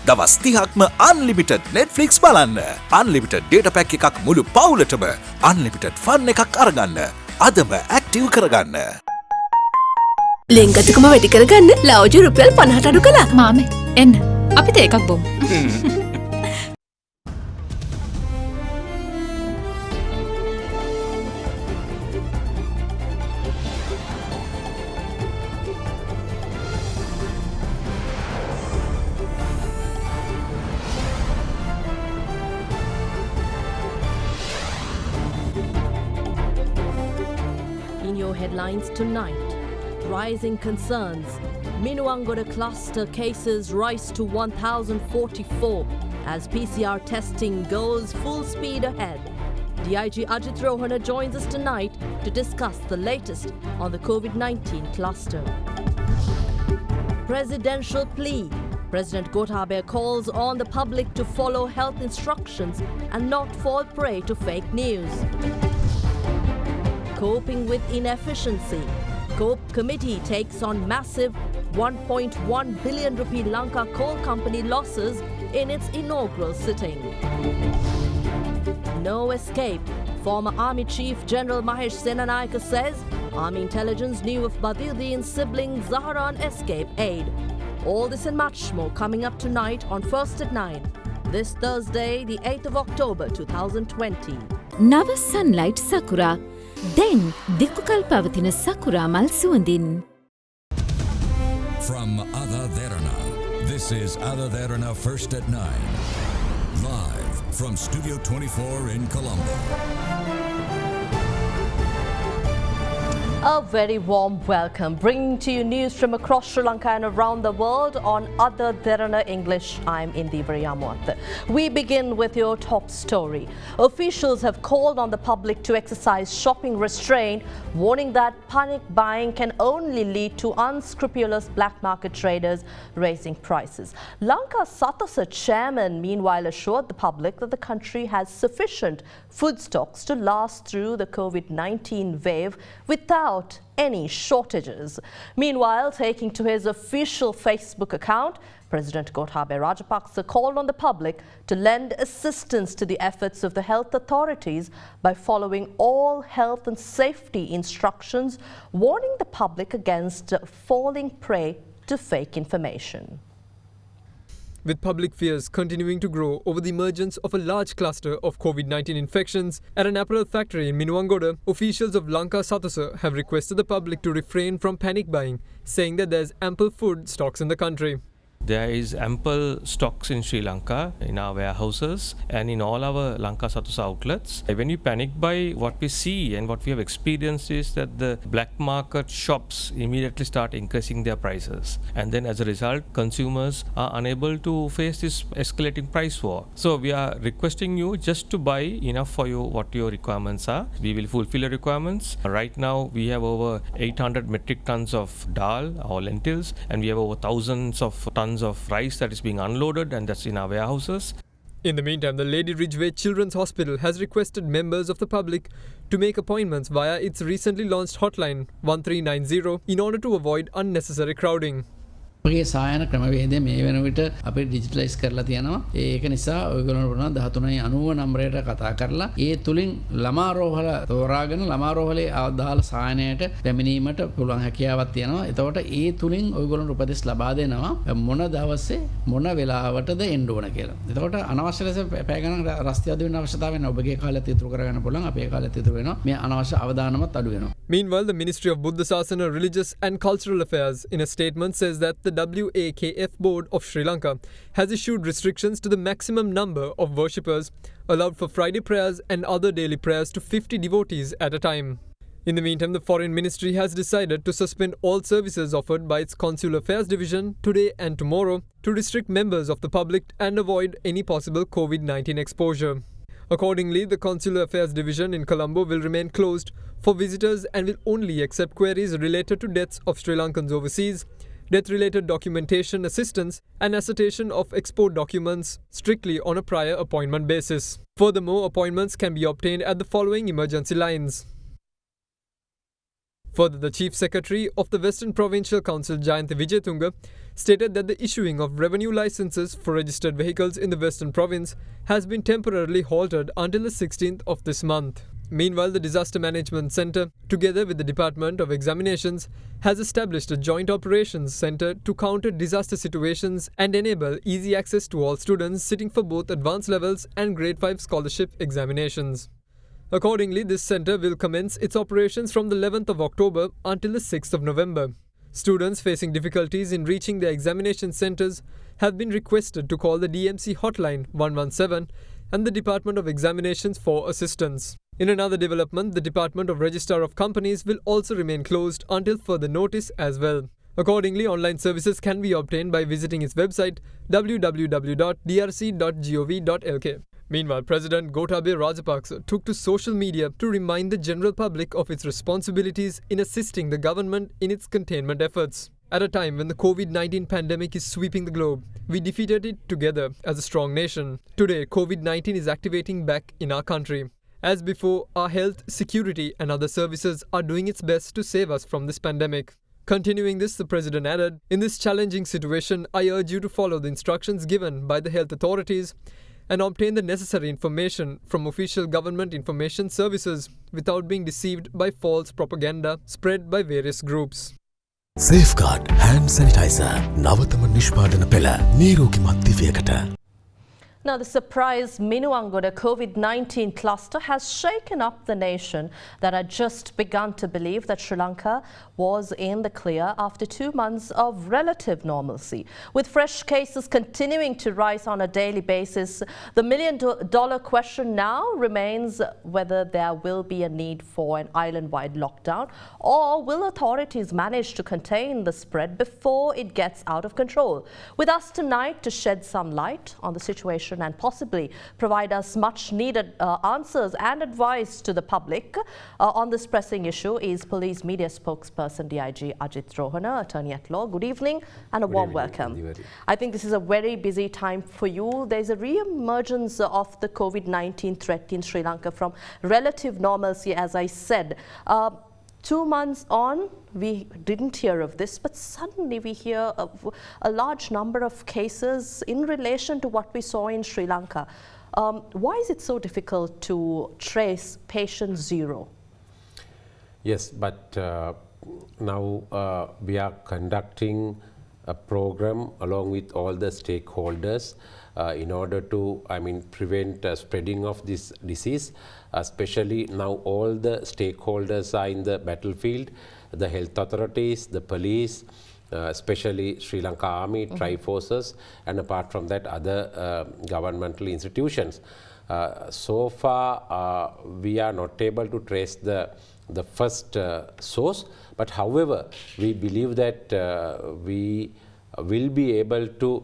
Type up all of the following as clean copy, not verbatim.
දවස් 30ක්ම unlimited Netflix බලන්න. unlimited data pack එකක් මුළු පවුලටම unlimited fun එකක් අරගන්න. අදම active කරගන්න. ලෙන්ගතුකම වැඩි කරගන්න ලව්ජු රුපියල් 50ට අඩු කළා. මාමේ එන්න අපිට එකක් බොමු. In your headlines tonight, rising concerns. Minuangoda cluster cases rise to 1,044 as PCR testing goes full speed ahead. DIG Ajit Rohana joins us tonight to discuss the latest on the COVID-19 cluster. Presidential plea. President Gotabaya calls on the public to follow health instructions and not fall prey to fake news. Coping with inefficiency. COPE committee takes on massive 1.1 billion rupee Lanka Coal Company losses in its inaugural sitting. No escape. Former Army Chief General Mahesh Senanayake says Army intelligence knew of Badiuddin's sibling Zaharan escape aid. All this and much more coming up tonight on First at 9. This Thursday, the 8th of October 2020. Nava Sunlight Sakura. Then Dikukal Pavatina Sakura Mal Suandin. From AdaDerana, this is AdaDerana First at 9. Live from Studio 24 in Colombo. A very warm welcome, bringing to you news from across Sri Lanka and around the world on AdaDerana English. I'm Indi Variamuath. We begin with your top story. Officials have called on the public to exercise shopping restraint, warning that panic buying can only lead to unscrupulous black market traders raising prices. Lanka Satasa chairman meanwhile assured the public that the country has sufficient food stocks to last through the COVID-19 wave without any shortages. Meanwhile, taking to his official Facebook account, President Gotabaya Rajapaksa called on the public to lend assistance to the efforts of the health authorities by following all health and safety instructions, warning the public against falling prey to fake information. With public fears continuing to grow over the emergence of a large cluster of COVID-19 infections at an apparel factory in Minuangoda, officials of Lanka Satasa have requested the public to refrain from panic buying, saying that there's ample food stocks in the country. There is ample stocks in Sri Lanka, in our warehouses and in all our Lanka Satus outlets. When you panic buy, what we see and what we have experienced is that the black market shops immediately start increasing their prices. And then as a result, consumers are unable to face this escalating price war. So we are requesting you just to buy enough for you what your requirements are. We will fulfill your requirements. Right now, we have over 800 metric tons of dal or lentils, and we have over thousands of tons of rice that is being unloaded, and that's in our warehouses. In the meantime, the Lady Ridgeway Children's Hospital has requested members of the public to make appointments via its recently launched hotline 1390 in order to avoid unnecessary crowding. අපගේ සායන ක්‍රමවේදය මේ වෙන විට අපි digitalise කරලා තියෙනවා. ඒක නිසා ඔයගොල්ලෝ වුණා 1390 නම්බරයට කතා කරලා ඒ තුලින් ළමා රෝහල තෝරාගෙන ළමා රෝහලේ අදාළ සායනයට පැමිණීමට පුළුවන් හැකියාවක් තියෙනවා. එතකොට ඒ තුලින් ඔයගොල්ලන්ට උපදෙස් ලබා දෙනවා මොන දවසේ මොන වෙලාවටද එන්න ඕන කියලා. එතකොට අනවශ්‍ය ලෙස පැය ගණන් රස්තිය අඩු වෙන අවශ්‍යතාවය නැහැ. ඔබගේ කාලයත් ඉතුරු කරගන්න පුළුවන්. අපේ කාලයත් ඉතුරු වෙනවා. මේ අනවශ්‍ය අවදානමත් අඩු වෙනවා. Meanwhile, the Ministry of Buddha Sasana, Religious and Cultural Affairs in a statement says that the WAKF board of Sri Lanka has issued restrictions to the maximum number of worshippers allowed for Friday prayers and other daily prayers to 50 devotees at a time. In the meantime, the Foreign Ministry has decided to suspend all services offered by its Consular Affairs Division today and tomorrow to restrict members of the public and avoid any possible COVID-19 exposure. Accordingly, the Consular Affairs Division in Colombo will remain closed for visitors and will only accept queries related to deaths of Sri Lankans overseas, death-related documentation assistance and assertion of export documents strictly on a prior appointment basis. Furthermore, appointments can be obtained at the following emergency lines: Further, the Chief Secretary of the Western Provincial Council, Jayanthi Wijetunga, stated that the issuing of revenue licenses for registered vehicles in the Western Province has been temporarily halted until the 16th of this month. Meanwhile, the Disaster Management Centre, together with the Department of Examinations, has established a joint operations centre to counter disaster situations and enable easy access to all students sitting for both advanced levels and Grade 5 scholarship examinations. Accordingly, this centre will commence its operations from the 11th of October until the 6th of November. Students facing difficulties in reaching their examination centres have been requested to call the DMC hotline 117 and the Department of Examinations for assistance. In another development, the Department of Registrar of Companies will also remain closed until further notice as well. Accordingly, online services can be obtained by visiting its website www.drc.gov.lk. Meanwhile, President Gotabaya Rajapaksa took to social media to remind the general public of its responsibilities in assisting the government in its containment efforts. At a time when the COVID-19 pandemic is sweeping the globe, we defeated it together as a strong nation. Today, COVID-19 is activating back in our country. As before, our health, security and other services are doing its best to save us from this pandemic. Continuing this, the President added, "In this challenging situation, I urge you to follow the instructions given by the health authorities and obtain the necessary information from official government information services without being deceived by false propaganda spread by various groups." Safeguard hand sanitizer නවතම නිෂ්පාදන පෙළ නිරෝගීමත් දිවයකට. Now, the surprise Minuangoda COVID-19 cluster has shaken up the nation that had just begun to believe that Sri Lanka was in the clear after 2 months of relative normalcy. With fresh cases continuing to rise on a daily basis, the million-dollar question now remains whether there will be a need for an island-wide lockdown, or will authorities manage to contain the spread before it gets out of control. With us tonight to shed some light on the situation and possibly provide us much needed answers and advice to the public on this pressing issue is Police Media Spokesperson DIG Ajit Rohana, Attorney at Law. Good evening and a warm welcome. I think this is a very busy time for you. There's a re-emergence of the COVID-19 threat in Sri Lanka from relative normalcy, as I said. 2 months on, we didn't hear of this, but suddenly we hear of a large number of cases in relation to what we saw in Sri Lanka. Why is it so difficult to trace patient zero? Yes, but now we are conducting a program along with all the stakeholders in order to, prevent spreading of this disease. Especially now all the stakeholders are in the battlefield, the health authorities, the police, especially Sri Lanka Army, Tri-Forces, and apart from that other governmental institutions. So far we are not able to trace the first source, but however we believe that we will be able to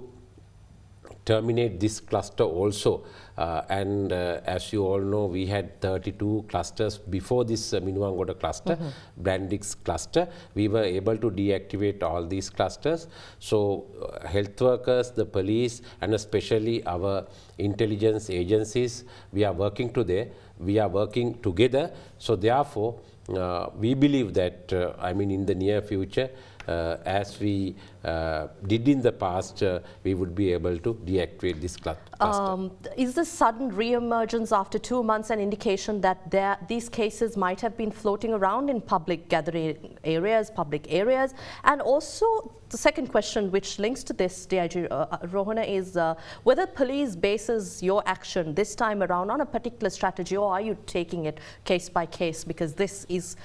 terminate this cluster also. And as you all know, we had 32 clusters before this Minuangoda cluster, Brandix cluster. We were able to deactivate all these clusters. So health workers, the police, and especially our intelligence agencies, we are working together. So therefore, we believe that, in the near future, as we did in the past, we would be able to deactivate this cluster. Is this sudden re-emergence after 2 months an indication that these cases might have been floating around in public gathering areas, public areas? And also, the second question which links to this, DIG Rohana, is whether police bases your action this time around on a particular strategy, or are you taking it case by case, because this is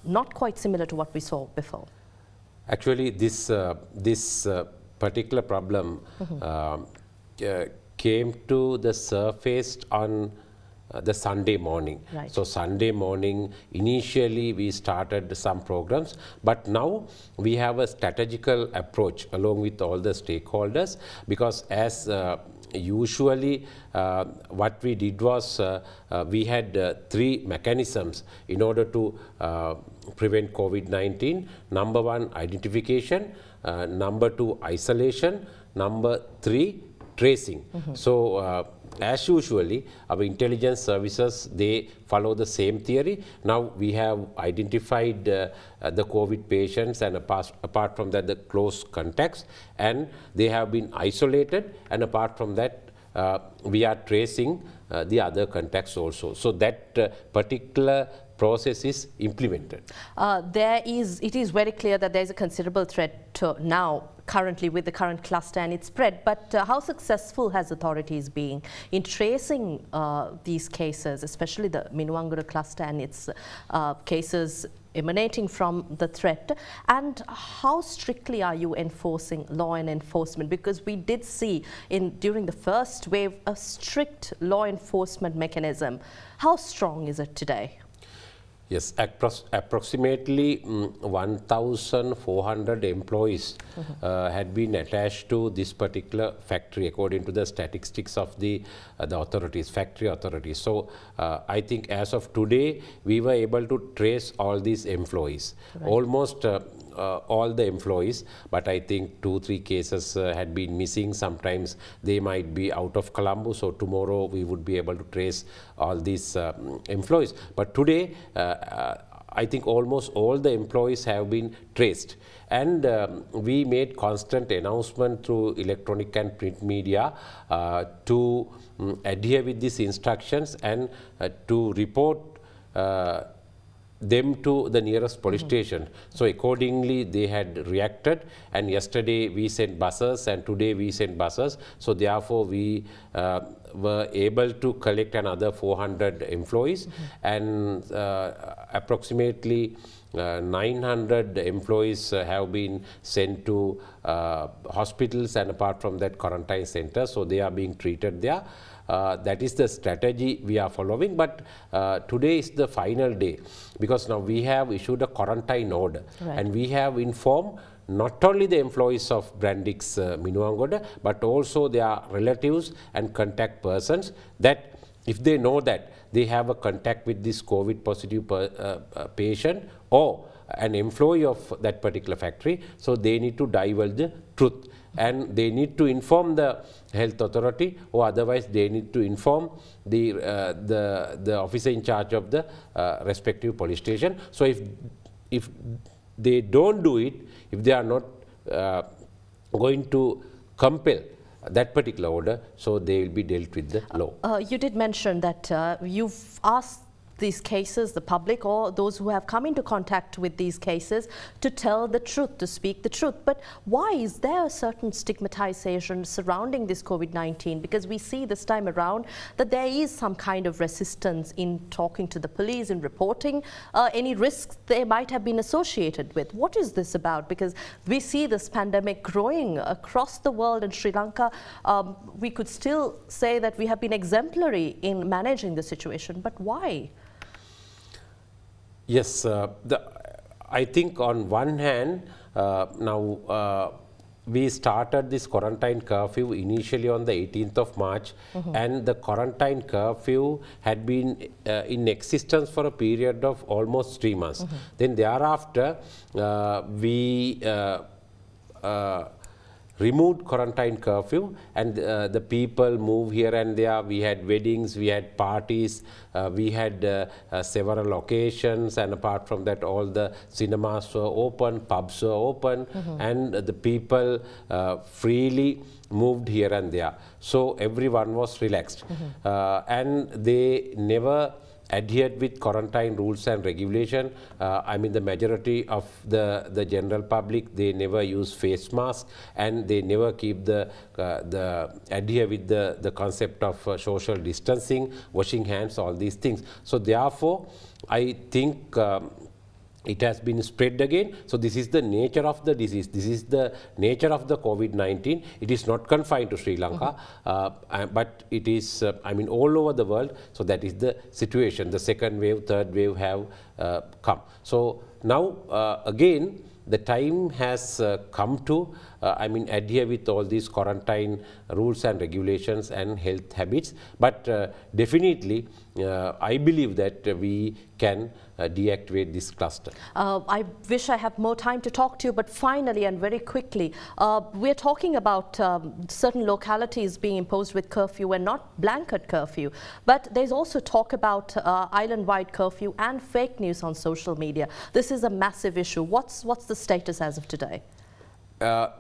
not quite similar to what we saw before? Actually, this particular problem came to the surface on the Sunday morning. Right. So Sunday morning, initially we started some programs, but now we have a strategical approach along with all the stakeholders, because as usually what we did was we had 3 mechanisms in order to prevent COVID-19. Number 1, identification. Number 2, isolation. Number 3, tracing. So as usually, our intelligence services, they follow the same theory. Now we have identified the COVID patients and apart from that the close contacts, and they have been isolated, and apart from that we are tracing the other contacts also. So that particular process is implemented. It is very clear that there is a considerable threat now currently with the current cluster and its spread, but how successful has authorities been in tracing these cases, especially the Minuwanguda cluster and its cases emanating from the threat, and how strictly are you enforcing law and enforcement? Because we did see during the first wave a strict law enforcement mechanism. How strong is it today? Yes, approximately 1,400 employees had been attached to this particular factory according to the statistics of the authorities, factory authorities. So I think as of today, we were able to trace all these employees, right. Almost all the employees, but I think 2-3 cases had been missing. Sometimes they might be out of Colombo, so tomorrow we would be able to trace all these employees. But today, I think almost all the employees have been traced, and we made constant announcement through electronic and print media to adhere with these instructions and to report them to the nearest police station. So accordingly they had reacted, and yesterday we sent buses and today we sent buses. So therefore we were able to collect another 400 employees, and approximately 900 employees have been sent to hospitals, and apart from that quarantine centers, so they are being treated there. That is the strategy we are following, but today is the final day, because now we have issued a quarantine order, right. And we have informed not only the employees of Brandix Minuwanguda, but also their relatives and contact persons, that if they know that they have a contact with this COVID positive patient or an employee of that particular factory, so they need to divulge the truth, and they need to inform the health authority, or otherwise they need to inform the officer in charge of the respective police station. So if they don't do it, if they are not going to compel that particular order, so they will be dealt with the law. You did mention that you've asked these cases, the public or those who have come into contact with these cases, to tell the truth, to speak the truth. But why is there a certain stigmatization surrounding this COVID-19? Because we see this time around that there is some kind of resistance in talking to the police, in reporting any risks they might have been associated with. What is this about? Because we see this pandemic growing across the world, and Sri Lanka, we could still say that we have been exemplary in managing the situation. But why? Yes, I think on one hand, now we started this quarantine curfew initially on the 18th of March, and the quarantine curfew had been in existence for a period of almost 3 months. Then thereafter, we removed quarantine curfew, and the people move here and there. We had weddings, we had parties, we had several occasions, and apart from that all the cinemas were open, pubs were open, and the people freely moved here and there. So everyone was relaxed, and they never adhered with quarantine rules and regulation. I mean, the majority of the general public, they never use face masks, and they never keep adhere with the concept of social distancing, washing hands, all these things. So therefore, I think it has been spread again. So this is the nature of the disease. This is the nature of the COVID-19. It is not confined to Sri Lanka, but it is, I mean, all over the world. So that is the situation. The second wave, third wave have come. So now again, the time has come to adhere with all these quarantine rules and regulations and health habits. But definitely, I believe that we can deactivate this cluster. I wish I have more time to talk to you, but finally and very quickly, we're talking about certain localities being imposed with curfew and not blanket curfew, but there's also talk about island-wide curfew and fake news on social media. This is a massive issue. What's the status as of today?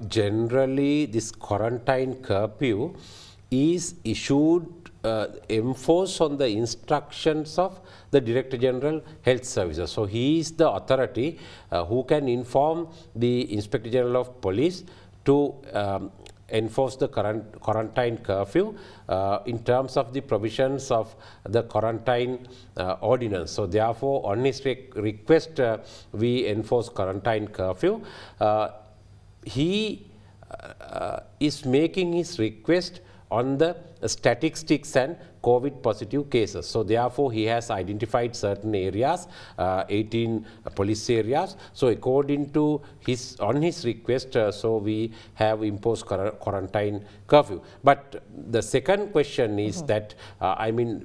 Generally, this quarantine curfew is issued, enforced on the instructions of the Director General Health Services. So he is the authority who can inform the Inspector General of Police to enforce the current quarantine curfew in terms of the provisions of the quarantine ordinance. So therefore, on his request, we enforce quarantine curfew. He is making his request on the statistics and COVID positive cases. So therefore, he has identified certain areas, 18 police areas. So according to on his request, so we have imposed quarantine curfew. But the second question is that,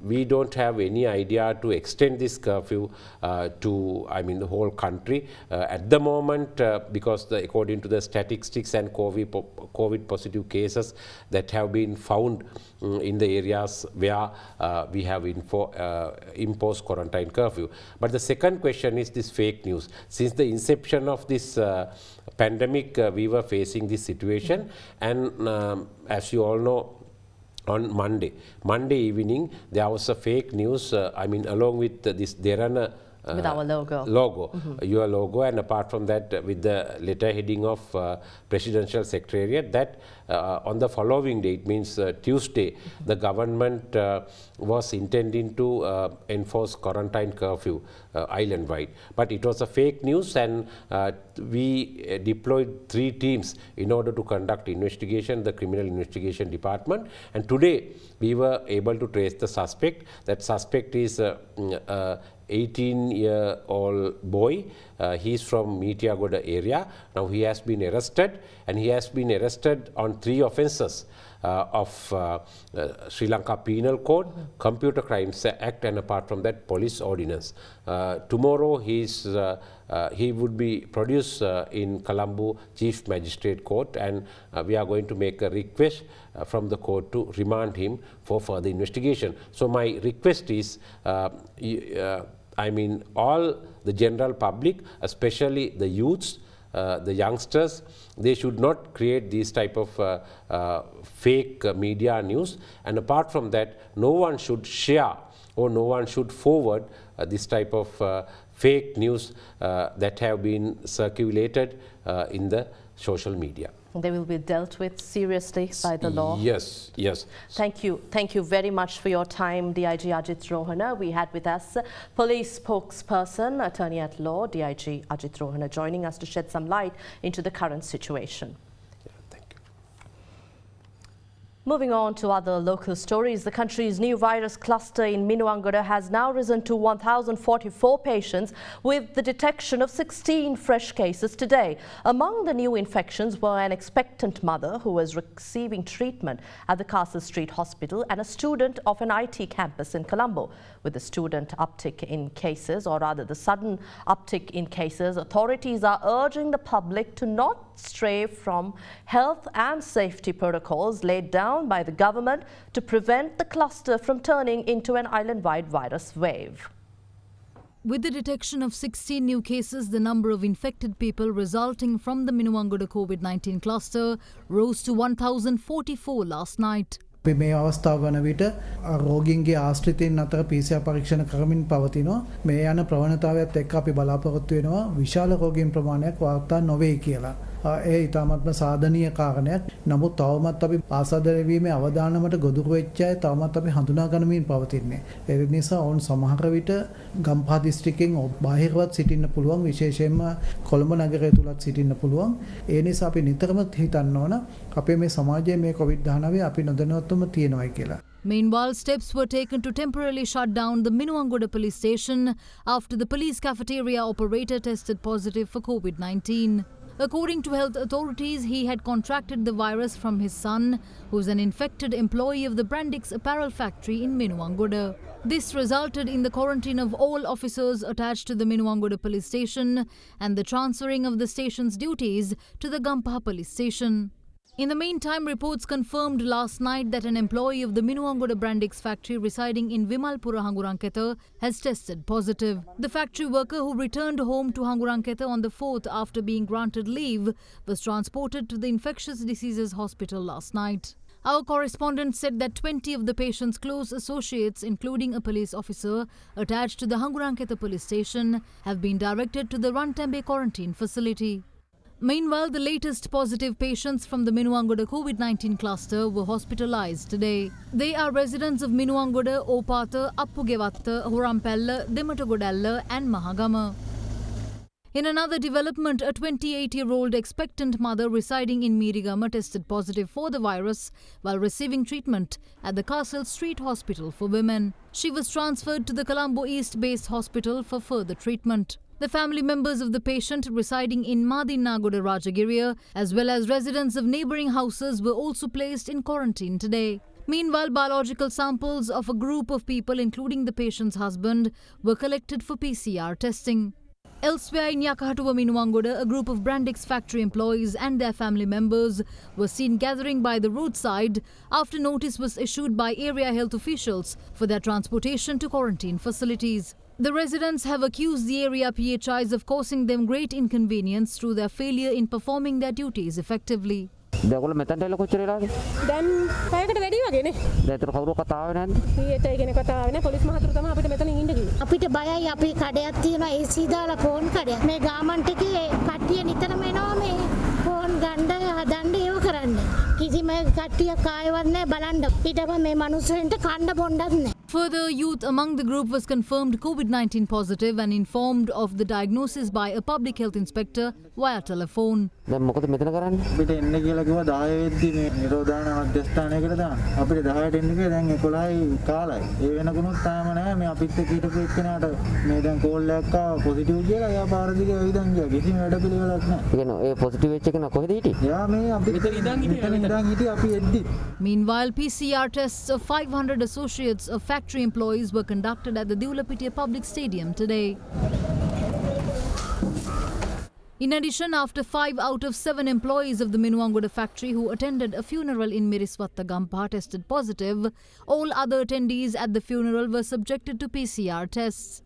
we don't have any idea to extend this curfew to, the whole country. At the moment, because according to the statistics and COVID positive cases that have been found in the areas where we have imposed quarantine curfew. But the second question is this fake news. Since the inception of this pandemic, we were facing this situation, and as you all know, on Monday evening, there was a fake news, along with this Derana with our logo. Your logo, and apart from that, with the letter heading of Presidential Secretariat, that on the following day, it means Tuesday, the government was intending to enforce quarantine curfew island-wide. But it was a fake news, and we deployed 3 teams in order to conduct investigation, the Criminal Investigation Department. And today, we were able to trace the suspect. That suspect is 18-year-old boy. He's from Mitiagoda area. Now he has been arrested, and he has been arrested on 3 offences of Sri Lanka Penal Code, Computer Crimes Act, and apart from that, Police Ordinance. Tomorrow he would be produced in Colombo Chief Magistrate Court, and we are going to make a request from the court to remand him for further investigation. So my request is, all the general public, especially the youths, the youngsters, they should not create these type of fake media news. And apart from that, no one should share or no one should forward this type of fake news that have been circulated in the social media. They will be dealt with seriously by the law. Yes. Thank you very much for your time, DIG Ajit Rohana. We had with us police spokesperson, attorney at law, DIG Ajit Rohana, joining us to shed some light into the current situation. Moving on to other local stories, the country's new virus cluster in Minuangoda has now risen to 1,044 patients, with the detection of 16 fresh cases today. Among the new infections were an expectant mother who was receiving treatment at the Castle Street Hospital and a student of an IT campus in Colombo. With the student uptick in cases, or rather the sudden uptick in cases, authorities are urging the public to not stray from health and safety protocols laid down by the government to prevent the cluster from turning into an island-wide virus wave. With the detection of 16 new cases, the number of infected people resulting from the Minuangoda COVID-19 cluster rose to 1,044 last night. මේ අවස්ථාව වන විට රෝගීන්ගේ ආශ්‍රිතයින් අතර PCR පරීක්ෂණ කරමින් පවතිනවා. මේ යන ප්‍රවණතාවයත් එක්ක අපි බලාපොරොත්තු වෙනවා විශාල රෝගීන් ප්‍රමාණයක් වාර්තා නොවේ කියලා. ඒ ඉතාමත්ම සාධනීය කාරණයක්. නමුත් තවමත් අපි ආසාදනය වීමේ අවදානමට ගොදුරු වෙච්ච අය තවමත් අපි හඳුනා ගනිමින් පවතින්නේ. ඒ නිසා ඔවුන් සමහර විට ගම්පහ දිස්ත්‍රික්කෙන් බාහිරවත් සිටින්න පුළුවන්, විශේෂයෙන්ම කොළඹ නගරය තුලත් සිටින්න පුළුවන්. ඒ නිසා අපි නිතරම හිතන්න ඕන අපේ මේ සමාජයේ මේ COVID-19 අපි නොදැනුවත්වම තියෙනවායි කියලා. Meanwhile, steps were taken to temporarily shut down the Minuangoda police station after the police cafeteria operator tested positive for COVID-19. According to health authorities, he had contracted the virus from his son, who is an infected employee of the Brandix apparel factory in Minuwangoda. This resulted in the quarantine of all officers attached to the Minuwangoda police station and the transferring of the station's duties to the Gampaha police station. In the meantime, reports confirmed last night that an employee of the Minuwangoda Brandix factory residing in Vimalpura, Hanguranketha has tested positive. The factory worker who returned home to Hanguranketha on the 4th after being granted leave was transported to the infectious diseases hospital last night. Our correspondent said that 20 of the patient's close associates, including a police officer attached to the Hanguranketha police station, have been directed to the Rantambe quarantine facility. Meanwhile, the latest positive patients from the Minuwangoda COVID-19 cluster were hospitalized today. They are residents of Minuwangoda, Opatha, Appugewatta, Horampella, Dematagodalla and Mahagama. In another development, a 28-year-old expectant mother residing in Mirigama tested positive for the virus while receiving treatment at the Castle Street Hospital for Women. She was transferred to the Colombo East-based hospital for further treatment. The family members of the patient residing in Madinnagoda Rajagiriya as well as residents of neighbouring houses were also placed in quarantine today. Meanwhile, biological samples of a group of people, including the patient's husband, were collected for PCR testing. Elsewhere in Yakahatuwa, Minuwangoda, a group of Brandix factory employees and their family members were seen gathering by the roadside after notice was issued by area health officials for their transportation to quarantine facilities. The residents have accused the area PHIs of causing them great inconvenience through their failure in performing their duties effectively. දෙගොල්ල මෙතනට එල කොච්චර වෙලාද? දැන් පැයකට වැඩි වගේනේ. දැන් කවුරු කතාව නැද්ද? ඊට ඒකනේ කතාව නැහැ. පොලිස් මහතුරු තමයි අපිට මෙතන ඉන්න කිව්වේ. අපිට බයයි අපි කඩයක් තියෙනවා AC දාලා ෆෝන් කඩයක්. මේ ගාමන්ට් එකේ කට්ටිය නිතරම එනවා මේ ෆෝන් ගන්න හදන්න ඒව කරන්න. කිසිම කට්ටියක් ආයෙවත් නැහැ බලන්න. ඊටම මේ මිනිස්සුන්ට කන්න බොන්නත් නැහැ. Further, youth among the group was confirmed COVID-19 positive and informed of the diagnosis by a public health inspector via telephone. දැන් මොකද මෙතන කරන්නේ? අපිට එන්න කියලා කිව්වා 10 වෙද්දි මේ නිරෝධාන මධ්‍යස්ථානයකට දාන්න. අපිට 10ට එන්න කියලා දැන් 11යි කාලයි. ඒ වෙනකුණුත් තාම නැහැ. මේ අපිත් එක්ක හිටපු එක්කෙනාට මේ දැන් කෝල් එකක් ආවා පොසිටිව් කියලා. එයා පාර දිගේ ඇවිදන් ගියා. කිසිම වැඩපිළිවෙලක් නැහැ. ඒ කියන්නේ ඒ පොසිටිව් වෙච්ච එක කොහෙද හිටියේ? එයා මේ අපි මෙතන ඉඳන් හිටියේ අපි එද්දි. Meanwhile, PCR tests of 500 associates of factory employees were conducted at the Deulapitia Public Stadium today. In addition, after 5 out of 7 employees of the Minuwangoda factory who attended a funeral in Miriswatta Gampaha tested positive, all other attendees at the funeral were subjected to PCR tests.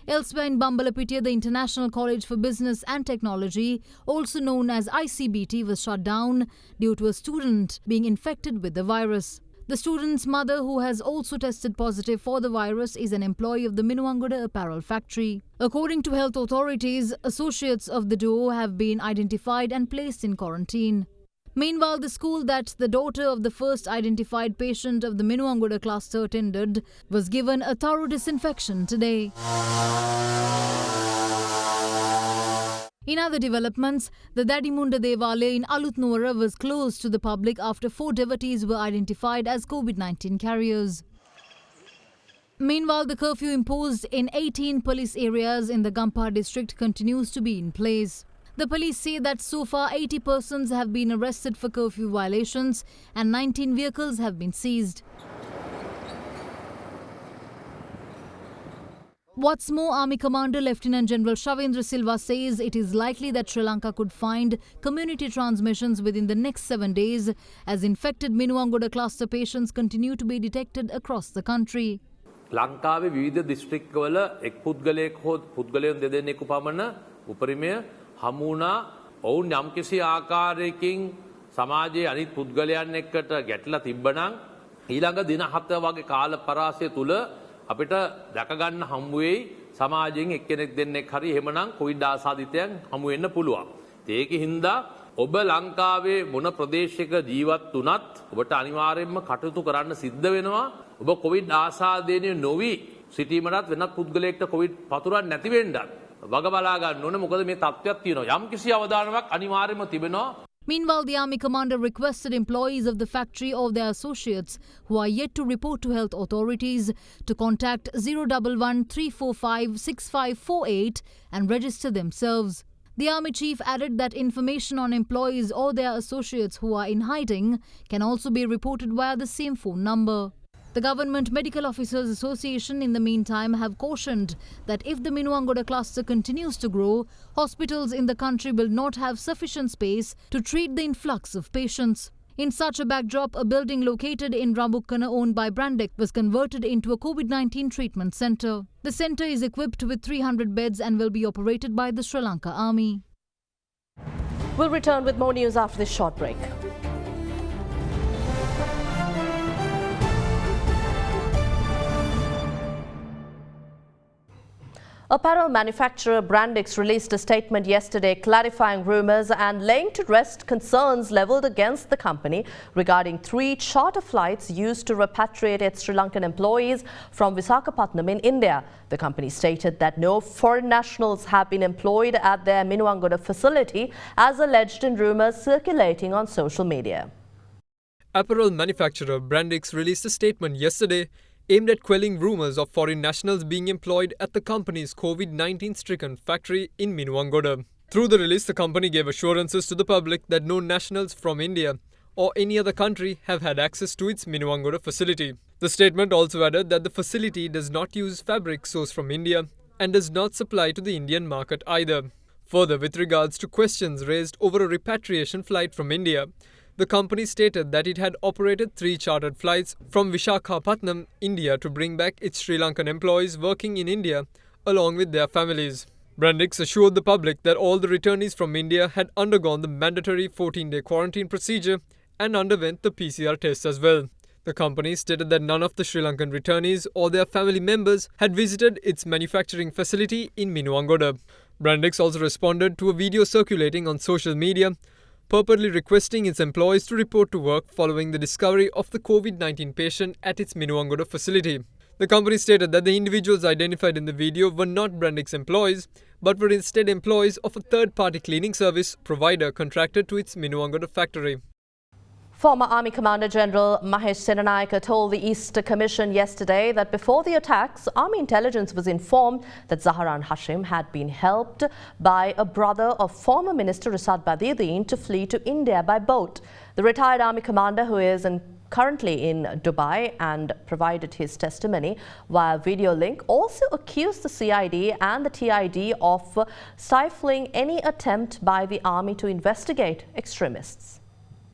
Elsewhere in Bambalapitia, the International College for Business and Technology, also known as ICBT, was shut down due to a student being infected with the virus. The student's mother, who has also tested positive for the virus, is an employee of the Minuwangoda apparel factory. According to health authorities, associates of the duo have been identified and placed in quarantine. Meanwhile, the school that the daughter of the first identified patient of the Minuwangoda cluster attended was given a thorough disinfection today. In other developments, the Dadimunda Devalaya in Alutnuwara was closed to the public after 4 devotees were identified as COVID-19 carriers. Meanwhile, the curfew imposed in 18 police areas in the Gampaha district continues to be in place. The police say that so far 80 persons have been arrested for curfew violations and 19 vehicles have been seized. What's more, Army Commander Lieutenant General Shavendra Silva says it is likely that Sri Lanka could find community transmissions within the next 7 days as infected Minuwangoda cluster patients continue to be detected across the country. ලංකාවේ විවිධ දිස්ත්‍රික්ක වල එක් පුද්ගලයෙක් හෝ පුද්ගලයන් දෙදෙනෙකු පමණ උපරිමය හමු වුණා. ඔවුන් යම්කිසි ආකාරයකින් සමාජයේ අනිත් පුද්ගලයන් එක්කට ගැටලා තිබ්බනම් ඊළඟ දින 7 වගේ කාල පරාසය තුල අපිට දැක ගන්න හම්බ වෙයි සමාජයෙන් එක්කෙනෙක් දෙන්නෙක් හරි එහෙමනම් කොවිඩ් ආසාදිතයන් හමු වෙන්න පුළුවන්. ඒකින්ද ඔබ ලංකාවේ මොන ප්‍රදේශයක ජීවත් වුණත් ඔබට අනිවාර්යයෙන්ම කටයුතු කරන්න සිද්ධ වෙනවා. ඔබ කොවිඩ් ආසාදනය නොවි සිටීමටත් වෙනත් පුද්ගලයෙක්ට කොවිඩ් පතුරන්නේ නැති වෙන්නත් වග බලා ගන්න ඕනේ. මොකද මේ තත්ත්වයක් තියෙනවා. යම් කිසි අවදානමක් අනිවාර්යයෙන්ම තිබෙනවා. Meanwhile, the army commander requested employees of the factory or their associates who are yet to report to health authorities to contact 011 345 6548 and register themselves. The army chief added that information on employees or their associates who are in hiding can also be reported via the same phone number. The Government Medical Officers Association in the meantime have cautioned that if the Minuwangoda cluster continues to grow, hospitals in the country will not have sufficient space to treat the influx of patients. In such a backdrop, a building located in Rambukkana owned by Brandex was converted into a COVID-19 treatment centre. The centre is equipped with 300 beds and will be operated by the Sri Lanka Army. We'll return with more news after this short break. Apparel manufacturer Brandex released a statement yesterday clarifying rumours and laying to rest concerns levelled against the company regarding 3 charter flights used to repatriate its Sri Lankan employees from Visakhapatnam in India. The company stated that no foreign nationals have been employed at their Minuwangoda facility, as alleged in rumours circulating on social media. Apparel manufacturer Brandex released a statement yesterday aimed at quelling rumours of foreign nationals being employed at the company's COVID-19 stricken factory in Minuwangoda. Through the release, the company gave assurances to the public that no nationals from India or any other country have had access to its Minuwangoda facility. The statement also added that the facility does not use fabric sourced from India and does not supply to the Indian market either. Further, with regards to questions raised over a repatriation flight from India, the company stated that it had operated 3 chartered flights from Visakhapatnam, India to bring back its Sri Lankan employees working in India along with their families. Brandex assured the public that all the returnees from India had undergone the mandatory 14-day quarantine procedure and underwent the PCR test as well. The company stated that none of the Sri Lankan returnees or their family members had visited its manufacturing facility in Minuwangoda. Brandex also responded to a video circulating on social media purportedly requesting its employees to report to work following the discovery of the COVID-19 patient at its Minuwangoda facility. The company stated that the individuals identified in the video were not Brandex employees, but were instead employees of a third-party cleaning service provider contracted to its Minuwangoda factory. Former Army Commander General Mahesh Senanayake told the East Commission yesterday that before the attacks, Army intelligence was informed that Zaharan Hashim had been helped by a brother of former Minister Risad Badruddin to flee to India by boat. The retired Army commander, who is currently in Dubai and provided his testimony via video link, also accused the CID and the TID of stifling any attempt by the Army to investigate extremists.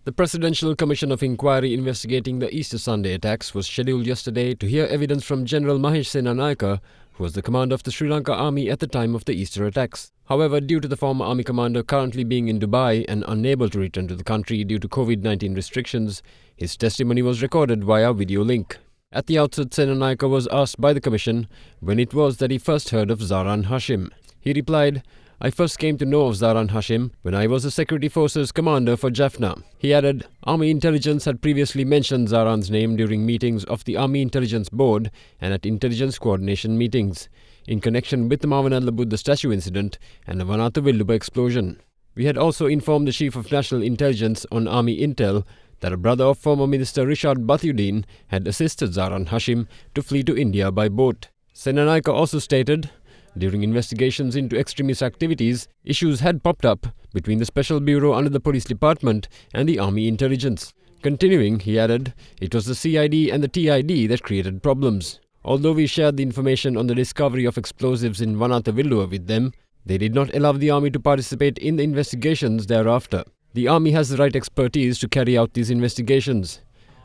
The Presidential Commission of Inquiry investigating the Easter Sunday attacks was scheduled yesterday to hear evidence from General Mahesh Senanayake, who was the commander of the Sri Lanka Army at the time of the Easter attacks. However, due to the former Army commander currently being in Dubai and unable to return to the country due to COVID-19 restrictions, his testimony was recorded via video link. At the outset, Senanayake was asked by the Commission when it was that he first heard of Zaharan Hashim. He replied, "I first came to know of Zaharan Hashim when I was the Security Forces commander for Jaffna." He added, Army Intelligence had previously mentioned Zaharan's name during meetings of the Army Intelligence Board and at intelligence coordination meetings, in connection with the Mavanalla Buddha statue incident and the Vanatha Villupa explosion. We had also informed the Chief of National Intelligence on Army Intel that a brother of former Minister Risad Badruddin had assisted Zaharan Hashim to flee to India by boat. Senanayake also stated, during investigations into extremist activities, issues had popped up between the Special Bureau under the Police Department and the Army Intelligence. Continuing, he added, it was the CID and the TID that created problems. Although we shared the information on the discovery of explosives in Vanatha Villupa with them, they did not allow the Army to participate in the investigations thereafter. The Army has the right expertise to carry out these investigations.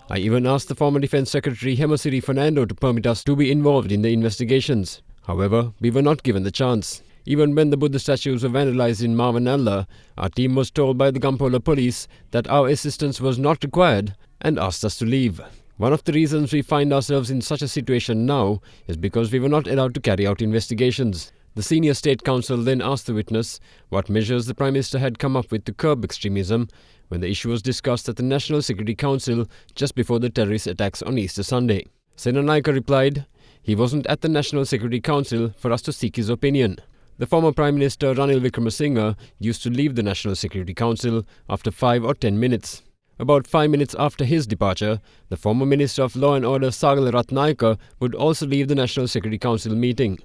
I even asked the former Defence Secretary Hemasiri Fernando to permit us to be involved in the investigations. However, we were not given the chance. Even when the Buddha statues were vandalized in Mavanalla, our team was told by the Gampola police that our assistance was not required and asked us to leave. One of the reasons we find ourselves in such a situation now is because we were not allowed to carry out investigations. The senior state counsel then asked the witness what measures the Prime Minister had come up with to curb extremism when the issue was discussed at the National Security Council just before the terrorist attacks on Easter Sunday. Senanayake replied, he wasn't at the National Security Council for us to seek his opinion. The former Prime Minister Ranil Wickremesinghe used to leave the National Security Council after 5 or 10 minutes. About 5 minutes after his departure, the former Minister of Law and Order Sagal Ratnayaka would also leave the National Security Council meeting.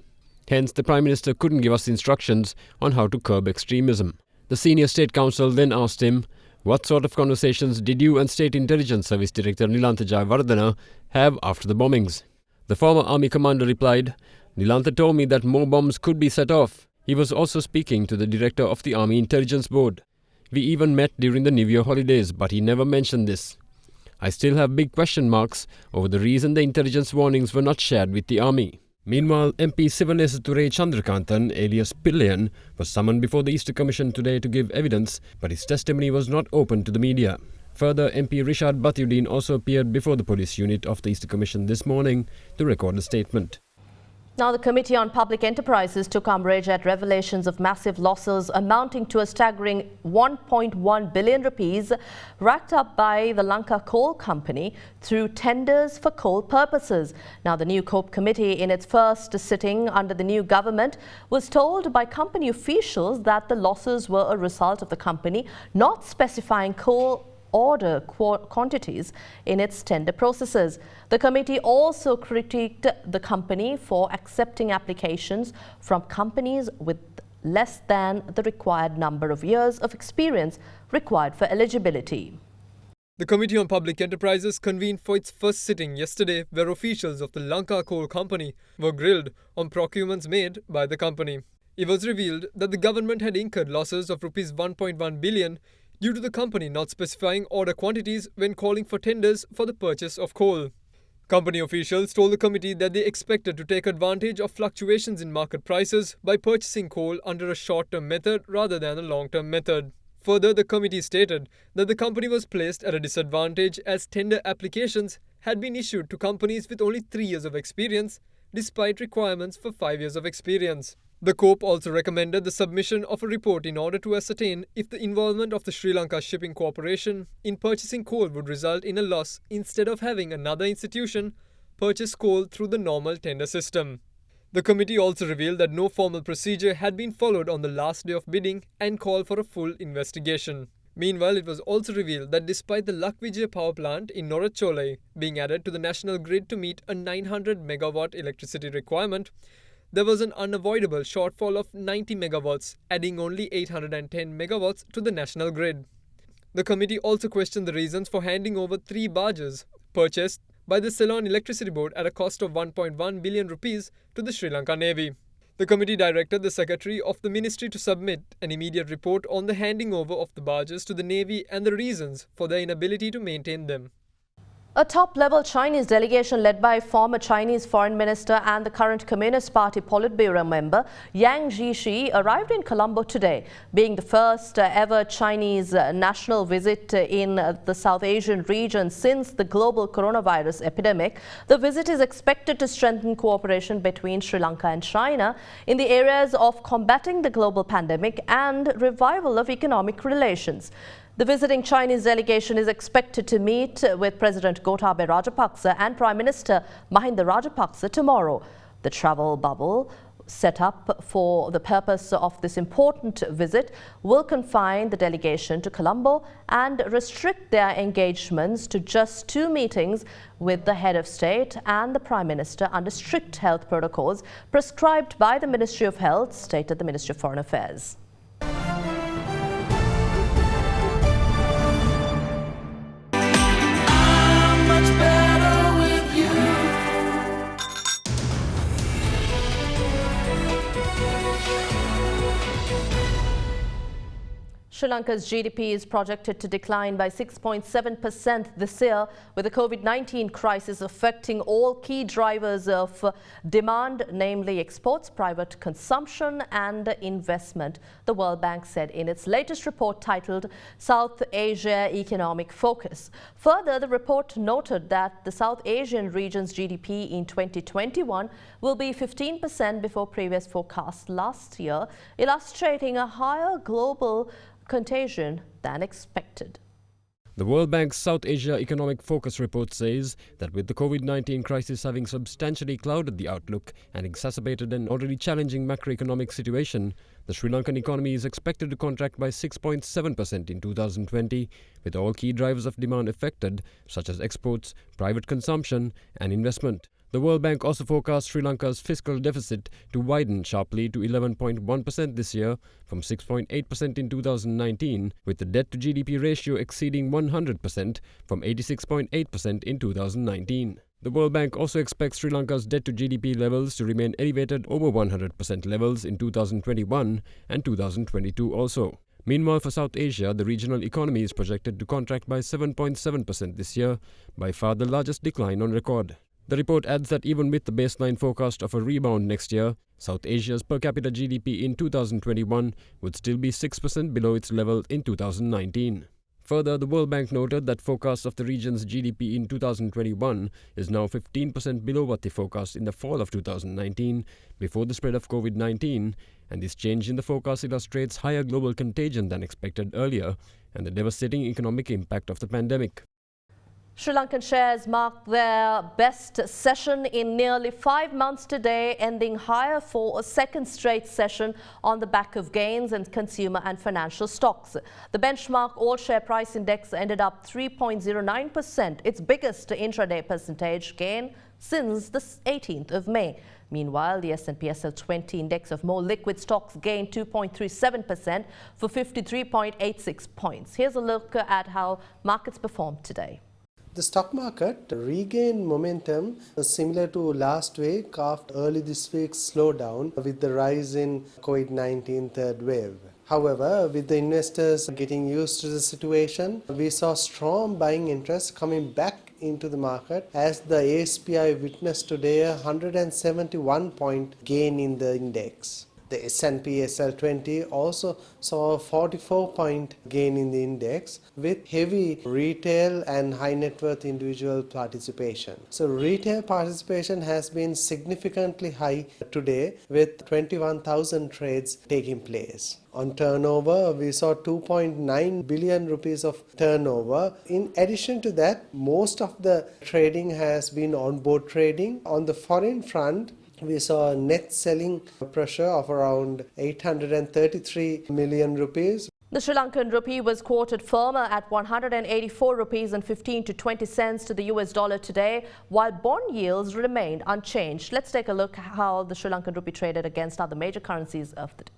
Hence, the Prime Minister couldn't give us instructions on how to curb extremism. The senior state counsel then asked him, "What sort of conversations did you and State Intelligence Service Director Nilantha Jayawardena have after the bombings?" The former army commander replied, "Nilantha told me that more bombs could be set off. He was also speaking to the director of the Army Intelligence Board. We even met during the New Year holidays, but he never mentioned this. I still have big question marks over the reason the intelligence warnings were not shared with the army." Meanwhile, MP Sivanesa Ture Chandrakanthan, alias Pillayan, was summoned before the Easter Commission today to give evidence, but his testimony was not open to the media. Further, MP Rishad Bathiuddin also appeared before the police unit of the Easter Commission this morning to record a statement. Now, the Committee on Public Enterprises took umbrage at revelations of massive losses amounting to a staggering 1.1 billion rupees racked up by the Lanka Coal Company through tenders for coal purposes. Now, the new COPE committee, in its first sitting under the new government, was told by company officials that the losses were a result of the company not specifying coal order quantities in its tender processes. The committee also critiqued the company for accepting applications from companies with less than the required number of years of experience required for eligibility. The Committee on Public Enterprises convened for its first sitting yesterday, where officials of the Lanka Coal Company were grilled on procurements made by the company. It was revealed that the government had incurred losses of Rs 1.1 billion due to the company not specifying order quantities when calling for tenders for the purchase of coal. Company officials told the committee that they expected to take advantage of fluctuations in market prices by purchasing coal under a short-term method rather than a long-term method. Further, the committee stated that the company was placed at a disadvantage as tender applications had been issued to companies with only 3 years of experience, despite requirements for 5 years of experience. The COPE also recommended the submission of a report in order to ascertain if the involvement of the Sri Lanka Shipping Corporation in purchasing coal would result in a loss instead of having another institution purchase coal through the normal tender system. The committee also revealed that no formal procedure had been followed on the last day of bidding and called for a full investigation. Meanwhile, it was also revealed that despite the Lakvijaya power plant in Noracholai being added to the national grid to meet a 900 megawatt electricity requirement, there was an unavoidable shortfall of 90 megawatts, adding only 810 megawatts to the national grid. The committee also questioned the reasons for handing over 3 barges purchased by the Ceylon Electricity Board at a cost of 1.1 billion rupees to the Sri Lanka Navy. The committee directed the Secretary of the Ministry to submit an immediate report on the handing over of the barges to the Navy and the reasons for their inability to maintain them. A top-level Chinese delegation led by former Chinese Foreign Minister and the current Communist Party Politburo member Yang Jiechi arrived in Colombo today, being the first ever Chinese national visit in the South Asian region since the global coronavirus epidemic. The visit is expected to strengthen cooperation between Sri Lanka and China in the areas of combating the global pandemic and revival of economic relations. The visiting Chinese delegation is expected to meet with President Gotabaya Rajapaksa and Prime Minister Mahinda Rajapaksa tomorrow. The travel bubble set up for the purpose of this important visit will confine the delegation to Colombo and restrict their engagements to just 2 meetings with the head of state and the Prime Minister under strict health protocols prescribed by the Ministry of Health, stated the Ministry of Foreign Affairs. Sri Lanka's GDP is projected to decline by 6.7% this year, with the COVID-19 crisis affecting all key drivers of demand, namely exports, private consumption and investment, the World Bank said in its latest report titled South Asia Economic Focus. Further, the report noted that the South Asian region's GDP in 2021 will be 15% before previous forecasts last year, illustrating a higher global contagion than expected. The World Bank's South Asia Economic Focus Report says that with the COVID-19 crisis having substantially clouded the outlook and exacerbated an already challenging macroeconomic situation, the Sri Lankan economy is expected to contract by 6.7% in 2020, with all key drivers of demand affected, such as exports, private consumption and investment. The World Bank also forecasts Sri Lanka's fiscal deficit to widen sharply to 11.1% this year from 6.8% in 2019, with the debt to GDP ratio exceeding 100% from 86.8% in 2019. The World Bank also expects Sri Lanka's debt to GDP levels to remain elevated over 100% levels in 2021 and 2022 also. Meanwhile, for South Asia, the regional economy is projected to contract by 7.7% this year, by far the largest decline on record. The report adds that even with the baseline forecast of a rebound next year, South Asia's per capita GDP in 2021 would still be 6% below its level in 2019. Further, the World Bank noted that forecast of the region's GDP in 2021 is now 15% below what they forecast in the fall of 2019, before the spread of COVID-19, and this change in the forecast illustrates higher global contagion than expected earlier and the devastating economic impact of the pandemic. Sri Lankan shares marked their best session in nearly 5 months today, ending higher for a second straight session on the back of gains in consumer and financial stocks. The benchmark all-share price index ended up 3.09%, its biggest intraday percentage gain since the 18th of May. Meanwhile, the S&P SL20 index of more liquid stocks gained 2.37% for 53.86 points. Here's a look at how markets performed today. The stock market regained momentum similar to last week after early this week's slowdown with the rise in COVID-19 third wave. However, with the investors getting used to the situation, we saw strong buying interest coming back into the market as the ASPI witnessed today a 171-point gain in the index. The S&P SL20 also saw a 44-point gain in the index with heavy retail and high net worth individual participation. So retail participation has been significantly high today with 21,000 trades taking place. On turnover, we saw 2.9 billion rupees of turnover. In addition to that, most of the trading has been on-board trading. On the foreign front, we saw a net selling pressure of around 833 million rupees. The Sri Lankan rupee was quoted firmer at 184 rupees and 15 to 20 cents to the US dollar today, while bond yields remained unchanged. Let's take a look at how the Sri Lankan rupee traded against other major currencies of the day.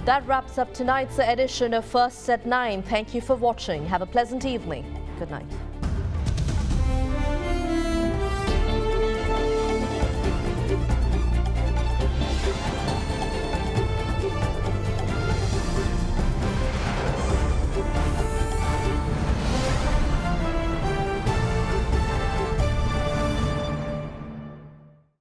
That wraps up tonight's edition of First at 9. Thank you for watching. Have a pleasant evening. Good night.